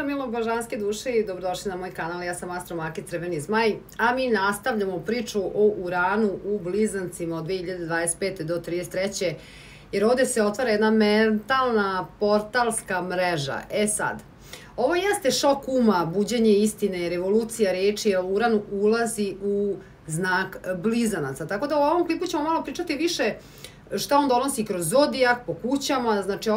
Pozdrav milog božanske duše i dobrodošli na moj kanal. Ja sam Astro Maki Crveni zmaj, a mi nastavljamo priču o Uranu u Blizancima od 2025. do 33. Jer ovde se otvara jedna mentalna portalska mreža. Sad, ovo jeste šok uma, buđenje istine, revolucija reči, jer Uran ulazi u znak Blizanaca. Tako da u ovom klipu ćemo malo pričati više šta on donosi kroz zodijak, po kućama. Znači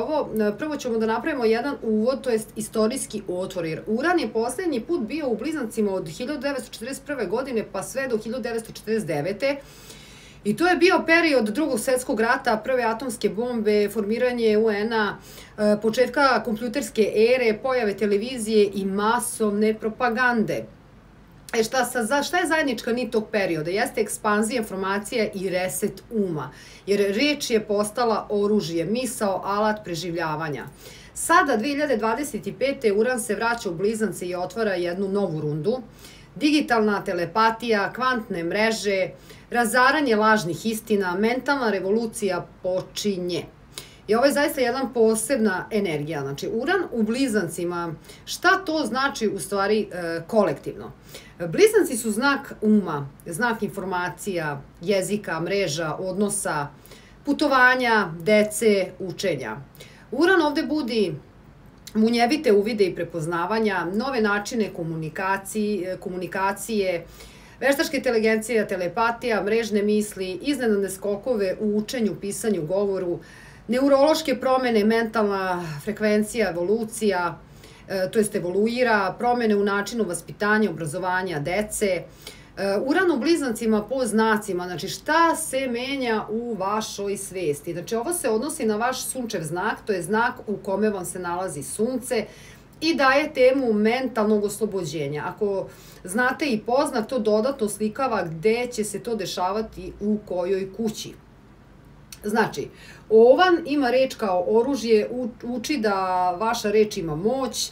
prvo ćemo da napravimo jedan uvod, to je istorijski otvor, jer Uran je poslednji put bio u Blizancima od 1941. godine pa sve do 1949. I to je bio period Drugog svetskog rata, prve atomske bombe, formiranje UN-a, početka kompjuterske ere, pojave televizije i masovne propagande. Šta je zajednička nit tog perioda? Jeste ekspanzija informacija i reset uma, jer reč je postala oružje, misao, alat preživljavanja. Sada, 2025. Uran se vraća u Blizance i otvara jednu novu rundu. Digitalna telepatija, kvantne mreže, razaranje lažnih istina, mentalna revolucija počinje. I ovo je zaista jedna posebna energija. Znači, Uran u Blizancima, šta to znači u stvari kolektivno? Blizanci su znak uma, znak informacija, jezika, mreža, odnosa, putovanja, dece, učenja. Uran ovde budi munjevite uvide i prepoznavanja, nove načine komunikacije, veštačke inteligencije, telepatija, mrežne misli, iznenadne skokove u učenju, pisanju, govoru, neurološke promene, mentalna frekvencija, evolucija, to jest evoluira, promene u načinu vaspitanja, obrazovanja dece. Uran u Blizancima po znacima, znači šta se menja u vašoj svesti. Znači ovo se odnosi na vaš sunčev znak, to je znak u kome vam se nalazi sunce i daje temu mentalnog oslobođenja. Ako znate i poznak, to dodatno slikava gde će se to dešavati u kojoj kući. Znači, ovan ima reč kao oružje, uči da vaša reč ima moć,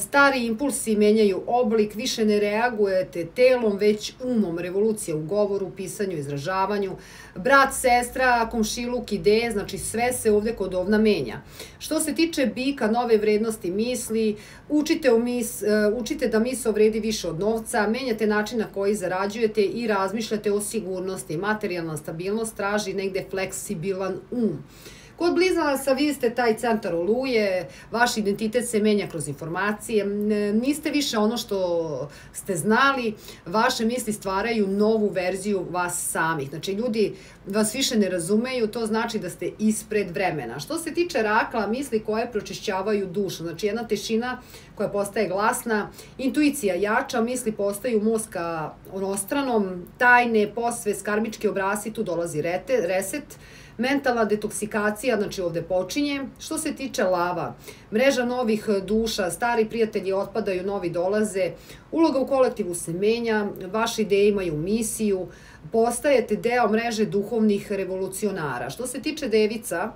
stari impulsi menjaju oblik, više ne reagujete telom, već umom, revolucija u govoru, pisanju, izražavanju, brat, sestra, komšiluk, ideje, znači sve se ovde kod ovna menja. Što se tiče bika, nove vrednosti misli, učite da misao vredi više od novca, menjate način na koji zarađujete i razmišljate o sigurnosti. Materijalna stabilnost traži negde fleksibilan um. Kod Blizanaca vi ste taj centar oluje, vaš identitet se menja kroz informacije, niste više ono što ste znali, vaše misli stvaraju novu verziju vas samih. Znači, ljudi vas više ne razumeju, to znači da ste ispred vremena. Što se tiče rakla, misli koje pročišćavaju dušu, znači jedna tišina koja postaje glasna, intuicija jača, misli postaju mozga onostranom, tajne, posve, karmički obrasi, tu dolazi reset, mentalna detoksikacija, znači ovde počinje. Što se tiče lava, mreža novih duša, stari prijatelji otpadaju, novi dolaze, uloga u kolektivu se menja, vaše ideje imaju misiju, postajete deo mreže duhovnih revolucionara. Što se tiče devica,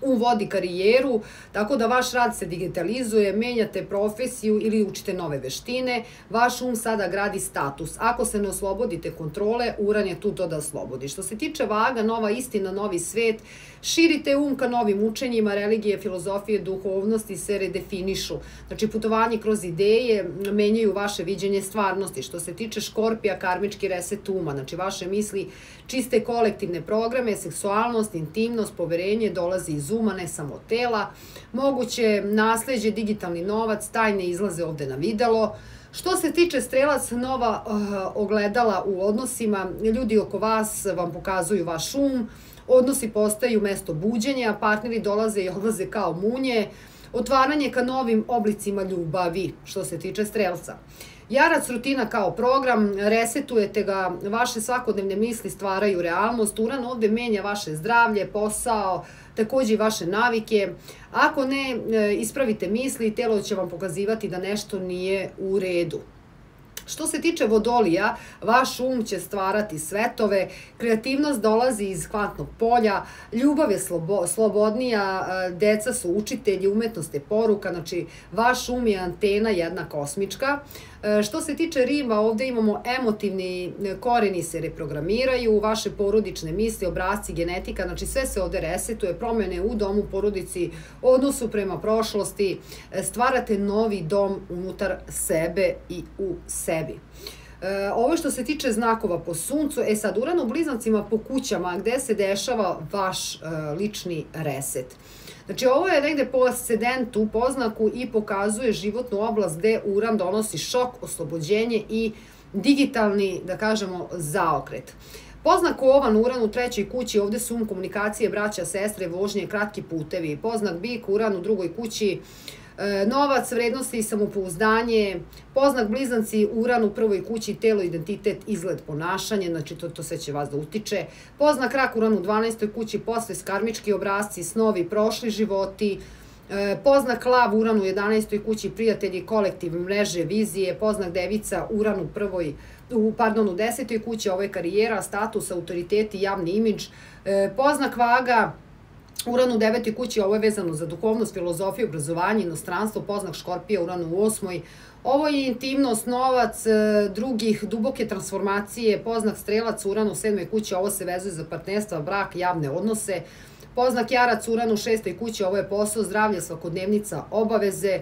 vodi karijeru, tako da vaš rad se digitalizuje, menjate profesiju ili učite nove veštine, vaš um sada gradi status. Ako se ne oslobodite kontrole, Uran je tu to da oslobodi. Što se tiče vaga, nova istina, novi svet, širite um ka novim učenjima, religije, filozofije, duhovnosti se redefinišu. Znači, putovanje kroz ideje menjaju vaše viđenje stvarnosti. Što se tiče Škorpija, karmički reset uma, znači vaše misli čiste kolektivne programe, seksualnost, intimnost, poverenje dolazi iz uma, ne samo tela, moguće nasleđe, digitalni novac, tajne izlaze ovde na videlo. Što se tiče Strelac, nova ogledala u odnosima, ljudi oko vas vam pokazuju vaš um, odnosi postaju mesto buđenja, partneri dolaze i odlaze kao munje, otvaranje ka novim oblicima ljubavi, što se tiče Strelca. Jarac, rutina kao program, resetujete ga, vaše svakodnevne misli stvaraju realnost, Uran ovde menja vaše zdravlje, posao, takođe i vaše navike. Ako ne ispravite misli, telo će vam pokazivati da nešto nije u redu. Što se tiče Vodolija, vaš um će stvarati svetove, kreativnost dolazi iz kvantnog polja, ljubav je slobodnija, deca su učitelji, umetnost je poruka, znači vaš um je antena jedna kosmička. Što se tiče riba, ovde imamo emotivni koreni se reprogramiraju, vaše porodične misli, obrasci, genetika, znači sve se ovde resetuje, promene u domu, porodici, odnosu prema prošlosti, stvarate novi dom unutar sebe i u sebi. Ovo što se tiče znakova po suncu, sad Uran u Blizancima po kućama gde se dešava vaš lični reset. Znači, ovo je negde po ascendentu, po znaku i pokazuje životnu oblast gde Uran donosi šok, oslobođenje i digitalni, da kažemo, zaokret. Poznak Ovan, Uran u trećoj kući, ovde su komunikacije, braća, sestre, vožnje, kratki putevi. Poznak Bik, Uran u drugoj kući, novac, vrednosti i samopouzdanje. Poznak Blizanci, Uran u prvoj kući, telo, identitet, izgled, ponašanje, znači to sve će vas da utiče. Poznak Rak, Uran u 12. kući, posle karmički obrazci, snovi, prošli životi. Poznak Lav, Uran u 11. kući, prijatelji, kolektiv, mreže, vizije. Poznak Devica, Uran u 10. kući, ovo je karijera, status, autoriteti, javni imidž. Poznak Vaga, Uran u 9. kući, ovo je vezano za duhovnost, filozofiju, obrazovanje, inostranstvo. Poznak Škorpija, Uran u 8. Ovo je intimnost, novac, drugih, duboke transformacije. Poznak Strelac, Uran u 7. kući, ovo se vezuje za partnerstva, brak, javne odnose. Poznak Jarac, Uran u 6. kući, ovo je posao, zdravlje, svakodnevnica, obaveze.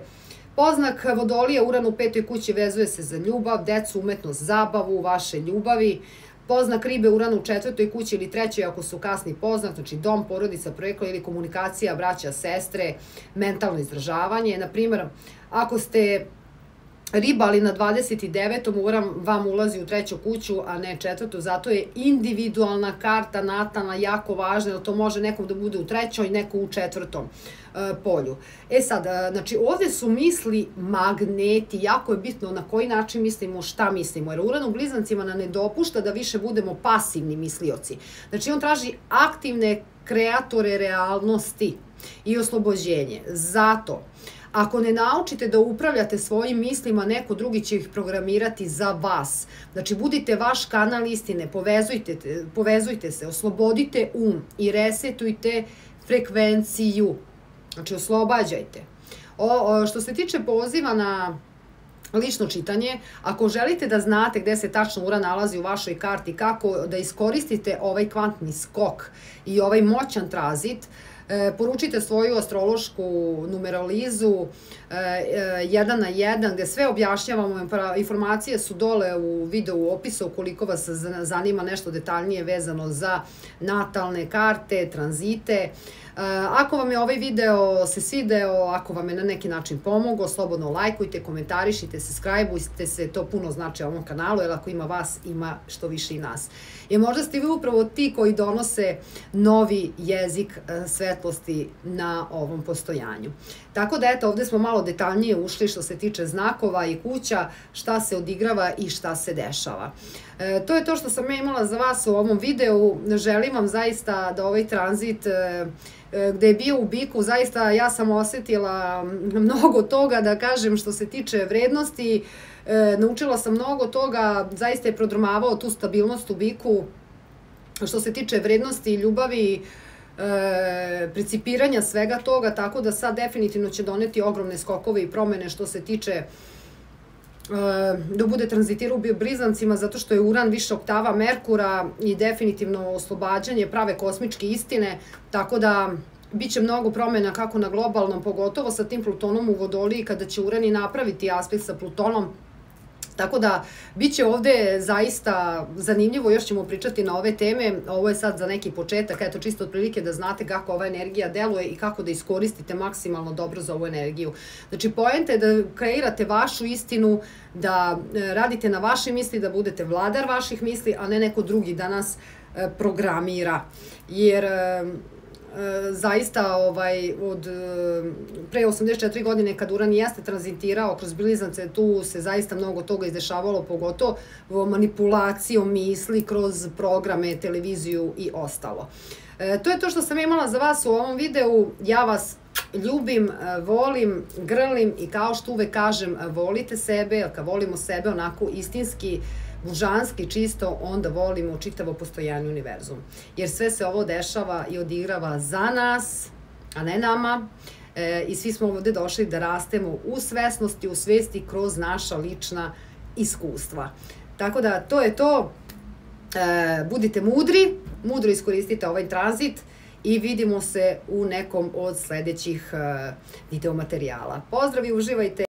Poznak Vodolija, Uran u 5. kući, vezuje se za ljubav, decu, umetnost, zabavu, vaše ljubavi. Poznak Ribe, Uran u 4. kući ili 3. ako su kasni poznak, znači dom, porodica, projekla ili komunikacija, braća, sestre, mentalno izražavanje. Naprimer, ako ste Riba, ali na 29. Uran vam ulazi u 3. kuću, a ne 4. Zato je individualna karta natalna jako važna, jer to može nekom da bude u 3. neko u 4. polju. Sad, znači ovde su misli magneti, jako je bitno na koji način mislimo, šta mislimo, jer Uran u Blizancima nam ne dopušta da više budemo pasivni mislioci. Znači on traži aktivne kreatore realnosti i oslobođenje. Zato, ako ne naučite da upravljate svojim mislima, neko drugi će ih programirati za vas. Znači, budite vaš kanal istine, povezujte se, oslobodite i resetujte frekvenciju. Znači, oslobađajte. Što se tiče poziva na lično čitanje, ako želite da znate gde se tačno Uran nalazi u vašoj karti, kako da iskoristite ovaj kvantni skok i ovaj moćan tranzit, poručite svoju astrološku numeralizu 1 na 1, gde sve objašnjavamo, informacije su dole u videu opisu, ukoliko vas zanima nešto detaljnije vezano za natalne karte, tranzite. Ako vam je ovaj video se svideo, ako vam je na neki način pomogao, slobodno lajkujte, komentarišite, subscribeujte se, to puno znači ovom kanalu, jer ako ima vas, ima što više i nas. I možda ste vi upravo ti koji donose novi jezik svetlosti na ovom postojanju. Tako da eto, ovde smo malo detaljnije ušli što se tiče znakova i kuća, šta se odigrava i šta se dešava. To je to što sam ja imala za vas u ovom videu. Želim vam zaista da ovaj tranzit gde je bio u Biku, zaista ja sam osetila mnogo toga, da kažem, što se tiče vrednosti. Naučila sam mnogo toga, zaista je prodrmavao tu stabilnost u Biku. Što se tiče vrednosti, ljubavi, principiranja svega toga, tako da sad definitivno će doneti ogromne skokove i promene što se tiče da bude tranzitirao u Blizancima, zato što je Uran više oktava Merkura i definitivno oslobađanje prave kosmičke istine, tako da biće mnogo promena kako na globalnom, pogotovo sa tim Plutonom u Vodoliji, kada će Uran i napraviti aspekt sa Plutonom. Tako da, bit će ovde zaista zanimljivo, još ćemo pričati na ove teme. Ovo je sad za neki početak, eto čisto otprilike da znate kako ova energija deluje i kako da iskoristite maksimalno dobro za ovu energiju. Znači, poenta je da kreirate vašu istinu, da radite na vaše misli, da budete vladar vaših misli, a ne neko drugi da nas programira. Jer zaista od pre 84 godine kad Uran jeste tranzitirao kroz Blizance, tu se zaista mnogo toga izdešavalo, pogotovo manipulacijom misli kroz programe, televiziju i ostalo. To je to što sam imala za vas u ovom videu. Ja vas ljubim, volim, grlim i kao što uvek kažem, volite sebe, jer kad volimo sebe onako istinski, božanski, čisto, onda volimo čitavo postojanje univerzum. Jer sve se ovo dešava i odigrava za nas, a ne nama. I svi smo ovde došli da rastemo u svesnosti, u svesti kroz naša lična iskustva. Tako da to je to. Budite mudri, mudro iskoristite ovaj tranzit i vidimo se u nekom od sledećih videomaterijala. Pozdrav i uživajte!